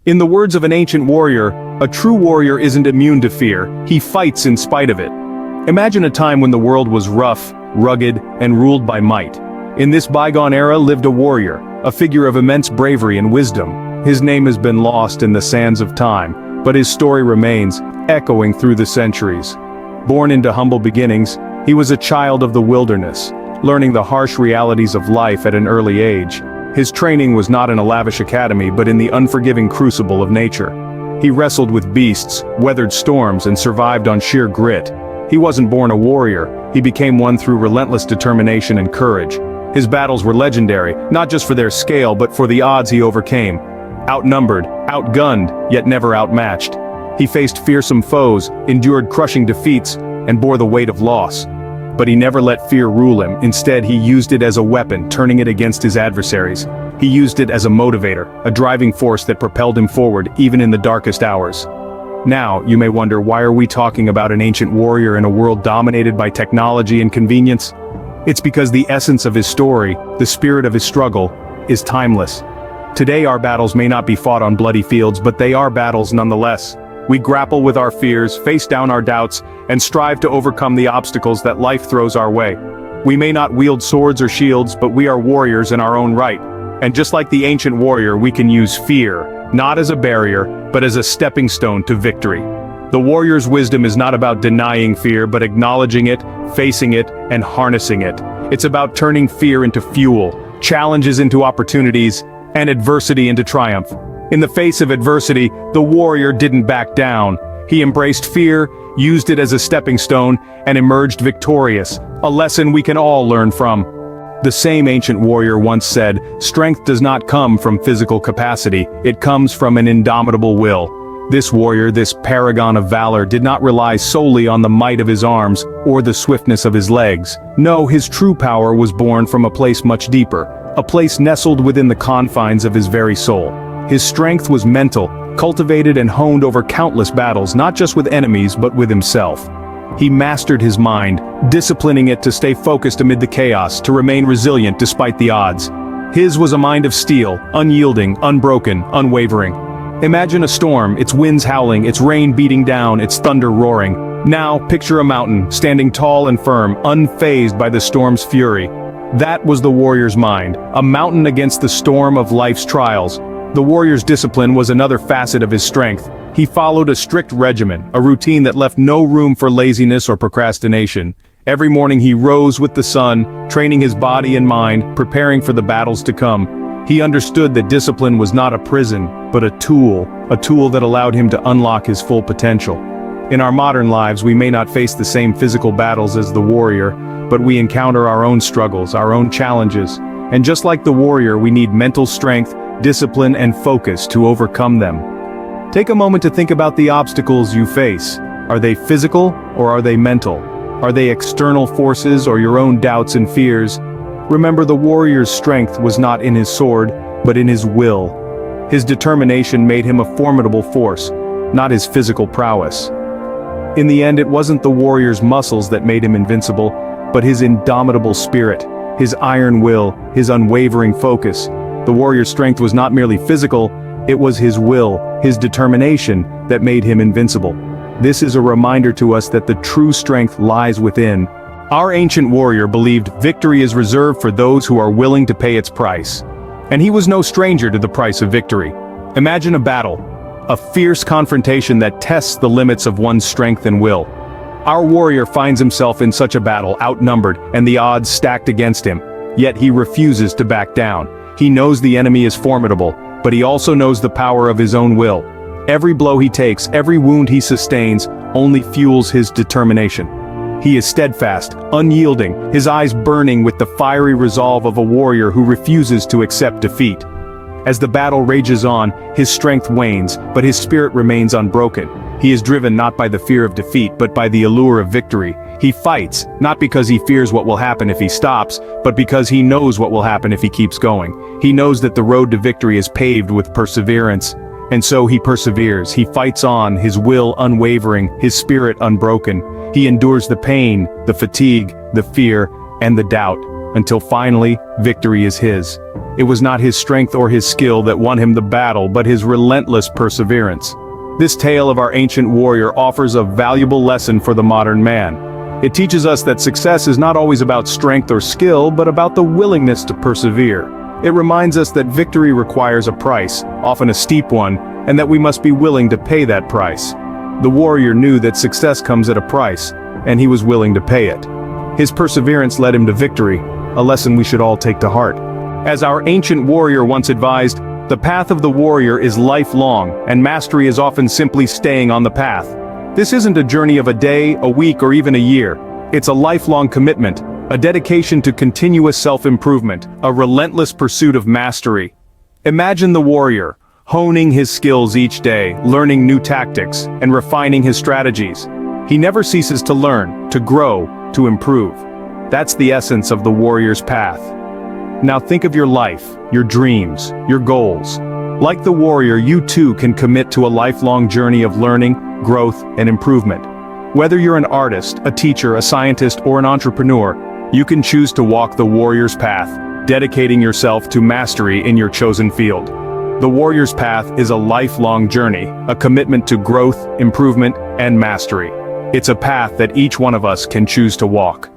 In the words of an ancient warrior, a true warrior isn't immune to fear, he fights in spite of it. Imagine a time when the world was rough, rugged, and ruled by might. In this bygone era lived a warrior, a figure of immense bravery and wisdom. His name has been lost in the sands of time, but his story remains, echoing through the centuries. Born into humble beginnings, he was a child of the wilderness, learning the harsh realities of life at an early age. His training was not in a lavish academy but in the unforgiving crucible of nature. He wrestled with beasts, weathered storms, and survived on sheer grit. He wasn't born a warrior, he became one through relentless determination and courage. His battles were legendary, not just for their scale but for the odds he overcame. Outnumbered, outgunned, yet never outmatched. He faced fearsome foes, endured crushing defeats, and bore the weight of loss. But he never let fear rule him. Instead, he used it as a weapon, turning it against his adversaries. He used it as a motivator, a driving force that propelled him forward, even in the darkest hours. Now, you may wonder, why are we talking about an ancient warrior in a world dominated by technology and convenience? It's because the essence of his story, the spirit of his struggle, is timeless. Today our battles may not be fought on bloody fields, but they are battles nonetheless. We grapple with our fears, face down our doubts, and strive to overcome the obstacles that life throws our way. We may not wield swords or shields, but we are warriors in our own right. And just like the ancient warrior, we can use fear, not as a barrier, but as a stepping stone to victory. The warrior's wisdom is not about denying fear, but acknowledging it, facing it, and harnessing it. It's about turning fear into fuel, challenges into opportunities, and adversity into triumph. In the face of adversity, the warrior didn't back down. He embraced fear, used it as a stepping stone, and emerged victorious, a lesson we can all learn from. The same ancient warrior once said, "Strength does not come from physical capacity, it comes from an indomitable will." This warrior, this paragon of valor, did not rely solely on the might of his arms or the swiftness of his legs. No, his true power was born from a place much deeper, a place nestled within the confines of his very soul. His strength was mental, cultivated and honed over countless battles, not just with enemies but with himself. He mastered his mind, disciplining it to stay focused amid the chaos, to remain resilient despite the odds. His was a mind of steel, unyielding, unbroken, unwavering. Imagine a storm, its winds howling, its rain beating down, its thunder roaring. Now, picture a mountain, standing tall and firm, unfazed by the storm's fury. That was the warrior's mind, a mountain against the storm of life's trials. The warrior's discipline was another facet of his strength. He followed a strict regimen, a routine that left no room for laziness or procrastination. Every morning he rose with the sun, training his body and mind, preparing for the battles to come. He understood that discipline was not a prison, but a tool that allowed him to unlock his full potential. In our modern lives, we may not face the same physical battles as the warrior, but we encounter our own struggles, our own challenges. And just like the warrior, we need mental strength, discipline, and focus to overcome them. Take a moment to think about the obstacles you face. Are they physical or are they mental? Are they external forces or your own doubts and fears? Remember, the warrior's strength was not in his sword, but in his will. His determination made him a formidable force, not his physical prowess. In the end, it wasn't the warrior's muscles that made him invincible, but his indomitable spirit, his iron will, his unwavering focus. The warrior's strength was not merely physical, it was his will, his determination, that made him invincible. This is a reminder to us that the true strength lies within. Our ancient warrior believed victory is reserved for those who are willing to pay its price. And he was no stranger to the price of victory. Imagine a battle, a fierce confrontation that tests the limits of one's strength and will. Our warrior finds himself in such a battle, outnumbered, and the odds stacked against him. Yet he refuses to back down. He knows the enemy is formidable, but he also knows the power of his own will. Every blow he takes, every wound he sustains, only fuels his determination. He is steadfast, unyielding, his eyes burning with the fiery resolve of a warrior who refuses to accept defeat. As the battle rages on, his strength wanes, but his spirit remains unbroken. He is driven not by the fear of defeat, but by the allure of victory. He fights, not because he fears what will happen if he stops, but because he knows what will happen if he keeps going. He knows that the road to victory is paved with perseverance. And so he perseveres, he fights on, his will unwavering, his spirit unbroken. He endures the pain, the fatigue, the fear, and the doubt, until finally, victory is his. It was not his strength or his skill that won him the battle, but his relentless perseverance. This tale of our ancient warrior offers a valuable lesson for the modern man. It teaches us that success is not always about strength or skill, but about the willingness to persevere. It reminds us that victory requires a price, often a steep one, and that we must be willing to pay that price. The warrior knew that success comes at a price, and he was willing to pay it. His perseverance led him to victory, a lesson we should all take to heart. As our ancient warrior once advised, the path of the warrior is lifelong, and mastery is often simply staying on the path. This isn't a journey of a day, a week, or even a year. It's a lifelong commitment, a dedication to continuous self-improvement, a relentless pursuit of mastery. Imagine the warrior, honing his skills each day, learning new tactics, and refining his strategies. He never ceases to learn, to grow, to improve. That's the essence of the warrior's path. Now think of your life, your dreams, your goals. Like the warrior, you too can commit to a lifelong journey of learning, growth, and improvement. Whether you're an artist, a teacher, a scientist, or an entrepreneur, you can choose to walk the warrior's path, dedicating yourself to mastery in your chosen field. The warrior's path is a lifelong journey, a commitment to growth, improvement, and mastery. It's a path that each one of us can choose to walk.